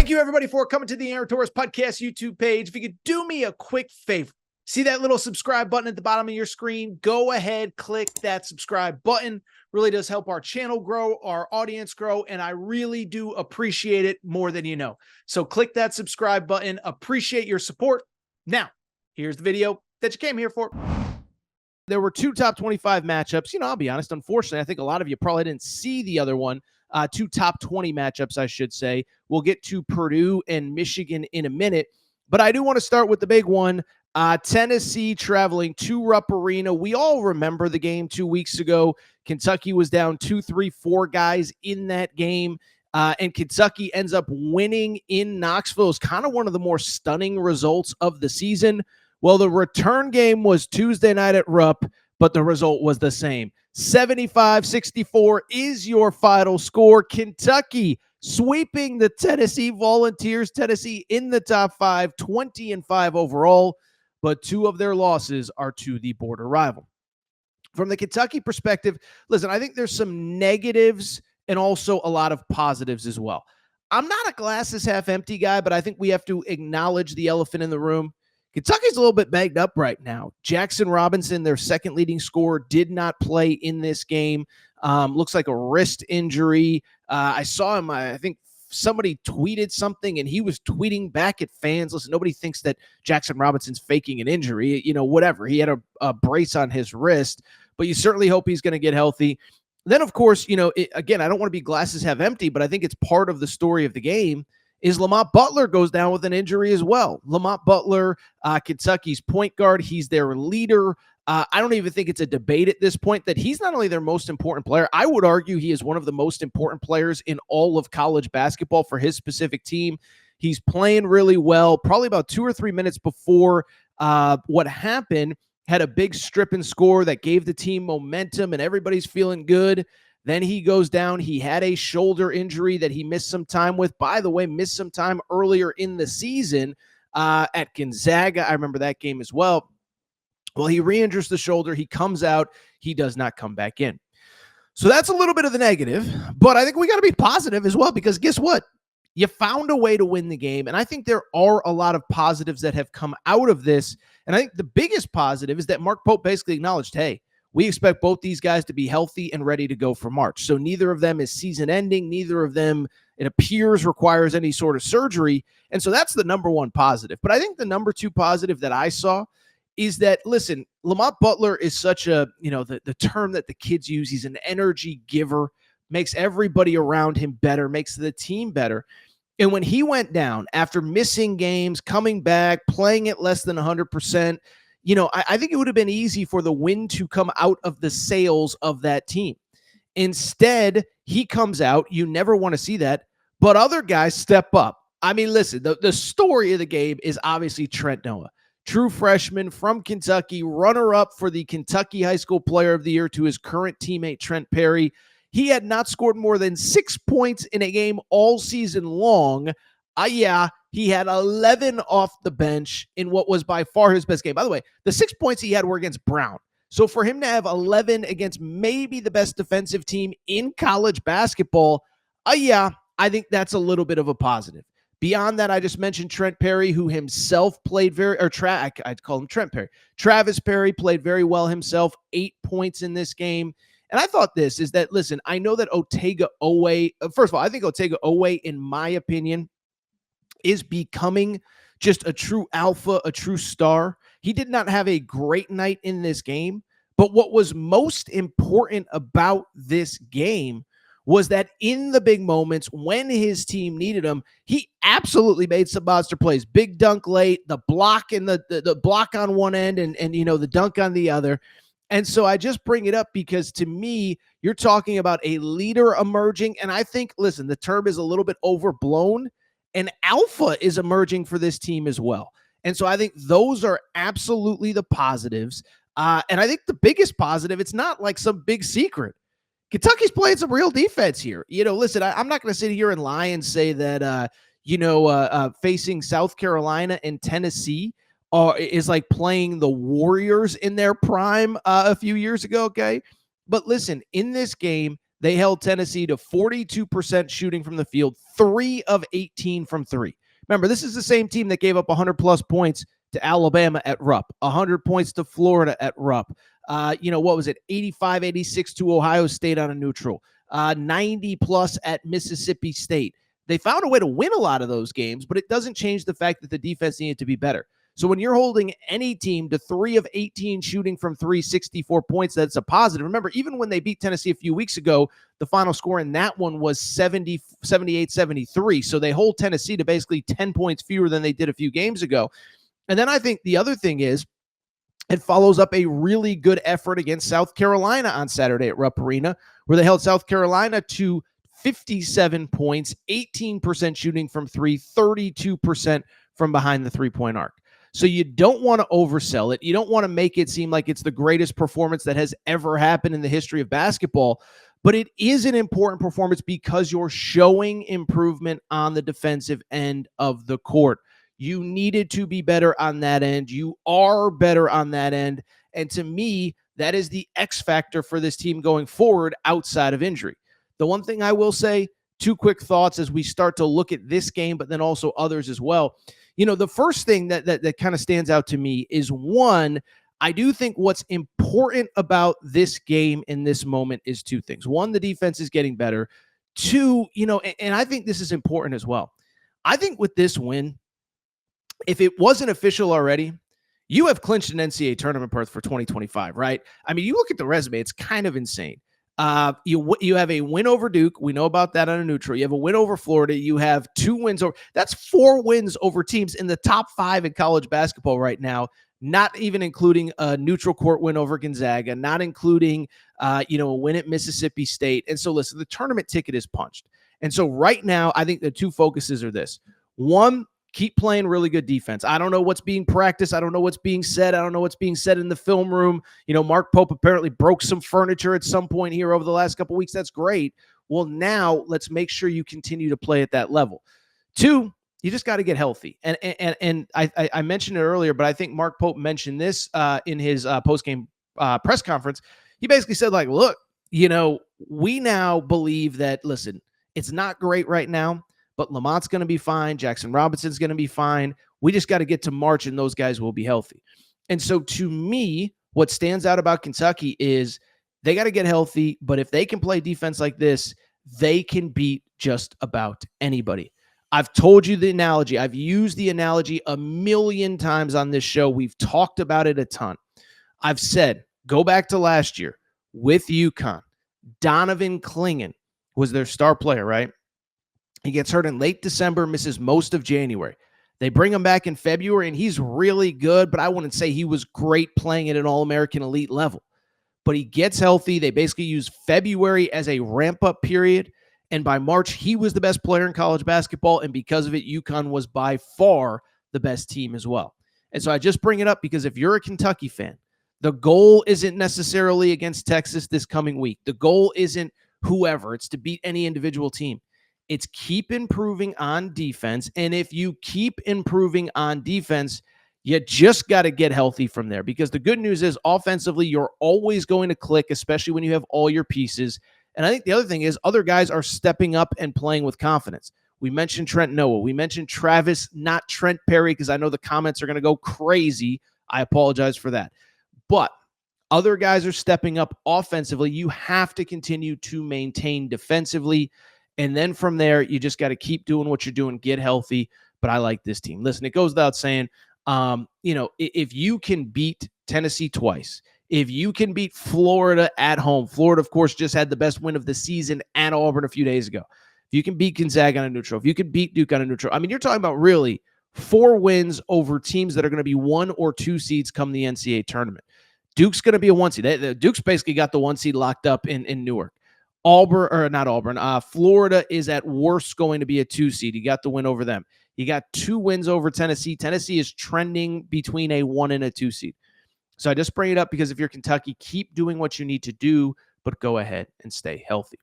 Thank you, everybody, for coming to the Aaron Torres Podcast YouTube page. If you could do me a quick favor, see that little subscribe button at the bottom of your screen? Go ahead, click that subscribe button. Really does help our channel grow, our audience grow, and I really do appreciate it more than you know. So click that subscribe button. Appreciate your support. Now, here's the video that you came here for. There were two top 25 matchups. I'll be honest, unfortunately, I think a lot of you probably didn't see the other one. Two top 20 matchups, I should say. We'll get to Purdue and Michigan in a minute, but I do want to start with the big one. Tennessee traveling to Rupp Arena. We all remember the game 2 weeks ago. Kentucky was down 2, 3, 4 guys in that game, and Kentucky ends up winning in Knoxville. It's kind of one of the more stunning results of the season. Well, the return game was Tuesday night at Rupp, but the result was the same. 75-64 is your final score. Kentucky sweeping the Tennessee Volunteers. Tennessee in the top 5, 20-5 overall, but 2 of their losses are to the border rival. From the Kentucky perspective, listen, I think there's some negatives and also a lot of positives as well. I'm not a glasses half empty guy, but I think we have to acknowledge the elephant in the room. Kentucky's a little bit bagged up right now. Jackson Robinson, their second leading scorer, did not play in this game. Looks like a wrist injury. I saw him, I think somebody tweeted something, and he was tweeting back at fans. Listen, nobody thinks that Jackson Robinson's faking an injury. Whatever. He had a brace on his wrist, but you certainly hope he's going to get healthy. Then, of course, again, I don't want to be glasses half empty, but I think it's part of the story of the game is Lamont Butler goes down with an injury as well. Lamont Butler, Kentucky's point guard, he's their leader. I don't even think it's a debate at this point that he's not only their most important player, I would argue he is one of the most important players in all of college basketball for his specific team. He's playing really well. Probably about 2 or 3 minutes before what happened, had a big strip and score that gave the team momentum, and everybody's feeling good. Then he goes down. He had a shoulder injury that he missed some time with. By the way, missed some time earlier in the season at Gonzaga. I remember that game as well. Well, he re-injures the shoulder. He comes out. He does not come back in. So that's a little bit of the negative, but I think we got to be positive as well, because guess what? You found a way to win the game, and I think there are a lot of positives that have come out of this, and I think the biggest positive is that Mark Pope basically acknowledged, hey, we expect both these guys to be healthy and ready to go for March. So neither of them is season ending. Neither of them, it appears, requires any sort of surgery. And so that's the number one positive. But I think the number 2 positive that I saw is that, listen, Lamont Butler is such a, the term that the kids use, he's an energy giver, makes everybody around him better, makes the team better. And when he went down after missing games, coming back, playing at less than 100%, I think it would have been easy for the wind to come out of the sails of that team. Instead, he comes out. You never want to see that, but other guys step up. I mean, listen, the story of the game is obviously Trent Noah, true freshman from Kentucky, runner-up for the Kentucky High School Player of the Year to his current teammate, Trent Perry. He had not scored more than 6 points in a game all season long. He had 11 off the bench in what was by far his best game. By the way, the 6 points he had were against Brown. So for him to have 11 against maybe the best defensive team in college basketball, I think that's a little bit of a positive. Beyond that, I just mentioned Trent Perry, who himself played I'd call him Trent Perry. Travis Perry played very well himself, 8 points in this game. And I thought this is that, listen, I know that Otega Owe, first of all, I think Otega Owe, in my opinion, is becoming just a true alpha, a true star. He did not have a great night in this game, but what was most important about this game was that in the big moments when his team needed him, he absolutely made some monster plays. Big dunk late, the block in the block on one end and the dunk on the other. And so I just bring it up because, to me, you're talking about a leader emerging, and I think, listen, the term is a little bit overblown. And alpha is emerging for this team as well. And so I think those are absolutely the positives. And I think the biggest positive, it's not like some big secret. Kentucky's playing some real defense here. Listen, I'm not going to sit here and lie and say that, facing South Carolina and Tennessee is like playing the Warriors in their prime a few years ago, okay? But listen, in this game, They held Tennessee to 42% shooting from the field, 3 of 18 from three. Remember, this is the same team that gave up 100-plus points to Alabama at Rupp, 100 points to Florida at Rupp. What was it? 85, 86 to Ohio State on a neutral, 90-plus at Mississippi State. They found a way to win a lot of those games, but it doesn't change the fact that the defense needed to be better. So when you're holding any team to 3 of 18 shooting from 364 points, that's a positive. Remember, even when they beat Tennessee a few weeks ago, the final score in that one was 78-73. So they hold Tennessee to basically 10 points fewer than they did a few games ago. And then I think the other thing is, it follows up a really good effort against South Carolina on Saturday at Rupp Arena, where they held South Carolina to 57 points, 18% shooting from three, 32% from behind the three-point arc. So you don't want to oversell it. You don't want to make it seem like it's the greatest performance that has ever happened in the history of basketball, but it is an important performance because you're showing improvement on the defensive end of the court. You needed to be better on that end. You are better on that end. And to me, that is the X factor for this team going forward outside of injury. The one thing I will say, two quick thoughts as we start to look at this game, but then also others as well. The first thing that kind of stands out to me is, one, I do think what's important about this game in this moment is two things. One, the defense is getting better. Two, and I think this is important as well. I think with this win, if it wasn't official already, you have clinched an NCAA tournament berth for 2025, right? I mean, you look at the resume, it's kind of insane. You have a win over Duke. We know about that on a neutral. You have a win over Florida. You have 2 wins over. That's 4 wins over teams in the top 5 in college basketball right now, not even including a neutral court win over Gonzaga, not including, a win at Mississippi State. And so, listen, the tournament ticket is punched. And so right now, I think the two focuses are this. One, keep playing really good defense. I don't know what's being practiced. I don't know what's being said. I don't know what's being said in the film room. Mark Pope apparently broke some furniture at some point here over the last couple of weeks. That's great. Well, now let's make sure you continue to play at that level. 2, you just got to get healthy. And I mentioned it earlier, but I think Mark Pope mentioned this in his post-game press conference. He basically said, look, we now believe that, listen, it's not great right now, but Lamont's going to be fine. Jackson Robinson's going to be fine. We just got to get to March, and those guys will be healthy. And so to me, what stands out about Kentucky is they got to get healthy, but if they can play defense like this, they can beat just about anybody. I've told you the analogy. I've used the analogy a million times on this show. We've talked about it a ton. I've said, go back to last year with UConn. Donovan Clingan was their star player, right? He gets hurt in late December, misses most of January. They bring him back in February, and he's really good, but I wouldn't say he was great playing at an All-American elite level. But he gets healthy. They basically use February as a ramp-up period, and by March, he was the best player in college basketball, and because of it, UConn was by far the best team as well. And so I just bring it up because if you're a Kentucky fan, the goal isn't necessarily against Texas this coming week. The goal isn't whoever. It's to beat any individual team. It's keep improving on defense. And if you keep improving on defense, you just got to get healthy from there, because the good news is offensively, you're always going to click, especially when you have all your pieces. And I think the other thing is other guys are stepping up and playing with confidence. We mentioned Trent Noah. We mentioned Travis, not Trent Perry, because I know the comments are going to go crazy. I apologize for that. But other guys are stepping up offensively. You have to continue to maintain defensively. And then from there, you just got to keep doing what you're doing, get healthy. But I like this team. Listen, it goes without saying, if you can beat Tennessee twice, if you can beat Florida at home, Florida, of course, just had the best win of the season at Auburn a few days ago. If you can beat Gonzaga on a neutral, if you can beat Duke on a neutral, I mean, you're talking about really 4 wins over teams that are going to be 1 or 2 seeds come the NCAA tournament. Duke's going to be a 1 seed. Duke's basically got the 1 seed locked up in Newark. Florida is at worst going to be a 2 seed. You got the win over them. You got 2 wins over Tennessee. Tennessee is trending between a 1 and a 2 seed. So I just bring it up because if you're Kentucky, keep doing what you need to do, but go ahead and stay healthy.